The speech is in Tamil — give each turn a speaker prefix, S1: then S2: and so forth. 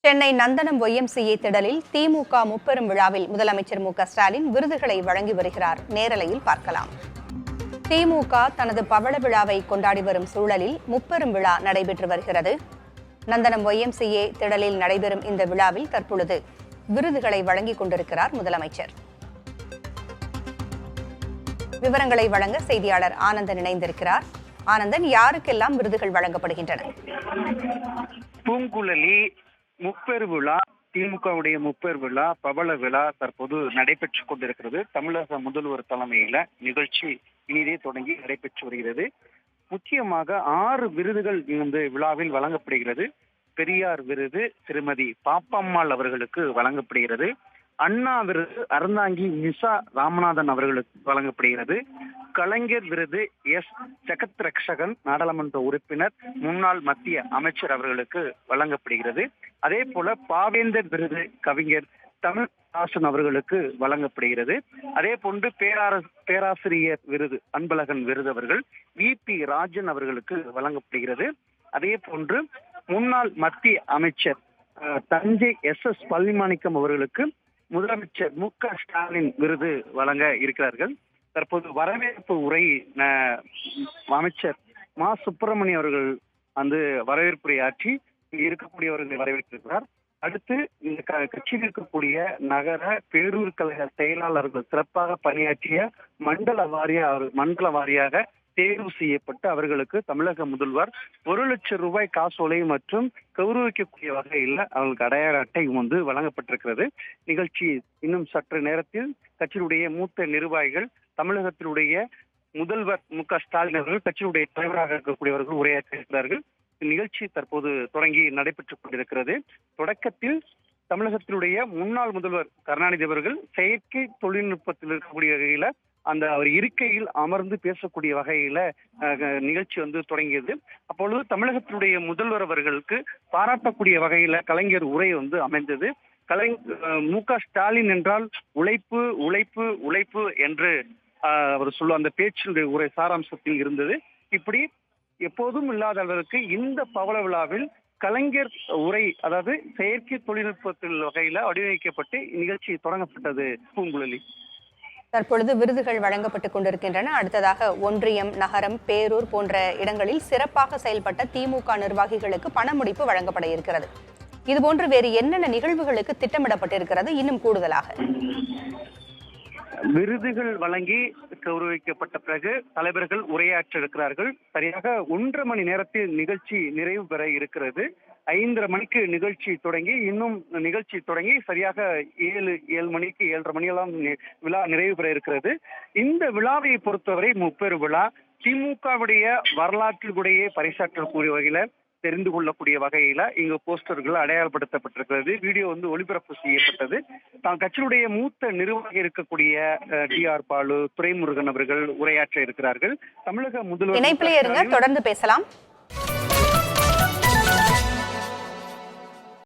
S1: சென்னை நந்தனம் YMCA திடலில் திமுக முப்பெரும் விழாவில் முதலமைச்சர் மு.க.ஸ்டாலின் விருதுகளை வழங்கி வருகிறார். நேரலையில் பார்க்கலாம். திமுக தனது பவள விழாவை கொண்டாடி வரும் சூழலில் முப்பெரும் விழா நடைபெற்று வருகிறது. நந்தனம் YMCA திடலில் நடைபெறும் இந்த விழாவில் தற்பொழுது விருதுகளை வழங்கிக் கொண்டிருக்கிறார் முதலமைச்சர். விவரங்களை வழங்க செய்தியாளர் ஆனந்தன் இணைந்திருக்கிறார். ஆனந்தன், யாருக்கெல்லாம் விருதுகள் வழங்கப்படுகின்றன?
S2: பூங்குழலி முப்பெரு விழா, திமுகவுடைய முப்பெரு விழா, பவள விழா தற்போது நடைபெற்றுக் கொண்டிருக்கிறது. தமிழக முதல்வர் தலைமையில நிகழ்ச்சி இனிதே தொடங்கி நடைபெற்று வருகிறது. முக்கியமாக 6 விருதுகள் இந்த விழாவில் வழங்கப்படுகிறது. பெரியார் விருது திருமதி பாப்பம்மாள் அவர்களுக்கு வழங்கப்படுகிறது. அண்ணா விருது அறந்தாங்கி நிசா ராமநாதன் அவர்களுக்கு வழங்கப்படுகிறது. கலைஞர் விருது எஸ். ஜெகத் ரக்ஷகன் நாடாளுமன்ற உறுப்பினர், முன்னாள் மத்திய அமைச்சர் அவர்களுக்கு வழங்கப்படுகிறது. அதே போல பாவேந்தர் விருது கவிஞர் தமிழ்தாசன் அவர்களுக்கு வழங்கப்படுகிறது. அதே போன்று பேராசிரியர் விருது அன்பழகன் விருது அவர்கள் VP ராஜன் அவர்களுக்கு வழங்கப்படுகிறது. அதே போன்று முன்னாள் மத்திய அமைச்சர் தஞ்சை SS பழனிமாணிக்கம் அவர்களுக்கு முதலமைச்சர் மு.க.ஸ்டாலின் விருது வழங்க இருக்கிறார்கள். தற்போது வரவேற்பு உரை அமைச்சர் மா. சுப்பிரமணியம் அவர்கள் வரவேற்புரை ஆற்றி இருக்கக்கூடியவர்களை வரவேற்றிருக்கிறார். அடுத்து இந்த கட்சியில் இருக்கக்கூடிய நகர பேரூர் கழக செயலாளர்கள் சிறப்பாக பணியாற்றிய மண்டல வாரியாக தேர்வு செய்யப்பட்டு அவர்களுக்கு தமிழக முதல்வர் 1 லட்சம் ரூபாய் காசோலை மற்றும் கௌரவிக்கக்கூடிய வகையில் அவர்களுக்கு அடையாள அட்டை வழங்கப்பட்டிருக்கிறது. நிகழ்ச்சி இன்னும் சற்று நேரத்தில் கட்சியினுடைய மூத்த நிர்வாகிகள், தமிழகத்தினுடைய முதல்வர் மு.க.ஸ்டாலின் அவர்கள், கட்சியினுடைய தலைவராக இருக்கக்கூடியவர்கள் உரையாற்ற இருக்கிறார்கள். நிகழ்ச்சி தற்போது தொடங்கி நடைபெற்றுக் கொண்டிருக்கிறது. தொடக்கத்தில் தமிழகத்தினுடைய முன்னாள் முதல்வர் கருணாநிதி அவர்கள் செயற்கை தொழில்நுட்பத்தில் இருக்கக்கூடிய வகையில அவர் இருக்கையில் அமர்ந்து பேசக்கூடிய வகையில நிகழ்ச்சி தொடங்கியது. அப்பொழுது தமிழகத்தினுடைய முதல்வர் அவர்களுக்கு பாராட்டக்கூடிய வகையில கலைஞர் உரை அமைந்தது. மு.க.ஸ்டாலின் என்றால் உழைப்பு உழைப்பு உழைப்பு என்று அவர் சொல்ல அந்த பேச்சினுடைய உரை சாராம்சத்தில் இருந்தது. இப்படி எப்போதும் இல்லாத அளவுக்கு இந்த பவள விழாவில் கலைஞர் உரை, அதாவது செயற்கை தொழில்நுட்பத்தில் வகையில வடிவமைக்கப்பட்டு நிகழ்ச்சி தொடங்கப்பட்டது. பூங்குழலி,
S1: தற்பொழுது விருதுகள் வழங்கப்பட்டுக் கொண்டிருக்கின்றன. அடுத்ததாக ஒன்றியம், நகரம், பேரூர் போன்ற இடங்களில் சிறப்பாக செயல்பட்ட திமுக நிர்வாகிகளுக்கு பணமுடிப்பு வழங்கப்பட இருக்கிறது. இதுபோன்று வேறு என்னென்ன நிகழ்வுகளுக்கு திட்டமிடப்பட்டிருக்கிறது? இன்னும் கூடுதலாக
S2: விருதுகள் வழங்கி கௌரவிக்கப்பட்ட பிறகு தலைவர்கள் உரையாற்ற இருக்கிறார்கள். சரியாக 1.5 மணி நேரத்தில் நிகழ்ச்சி நிறைவு பெற இருக்கிறது. 5:30 மணிக்கு நிகழ்ச்சி தொடங்கி சரியாக 7 மணிக்கு 7:30 மணியெல்லாம் விழா நிறைவு பெற இருக்கிறது. இந்த விழாவை பொறுத்தவரை முப்பெரு விழா திமுகவுடைய வரலாற்றிற்குடைய பறைசாற்றக்கூடிய வகையில தெரிந்து கொள்ளக்கூடிய வகையில இங்கு போஸ்டர்கள் அடையாளப்படுத்தப்பட்டிருக்கிறது. வீடியோ ஒளிபரப்பு செய்யப்பட்டது. கட்சியினுடைய மூத்த நிர்வாகி இருக்கக்கூடிய DR பாலு, துரைமுருகன் அவர்கள் உரையாற்ற இருக்கிறார்கள். தமிழக முதல்வர்
S1: தொடர்ந்து பேசலாம்.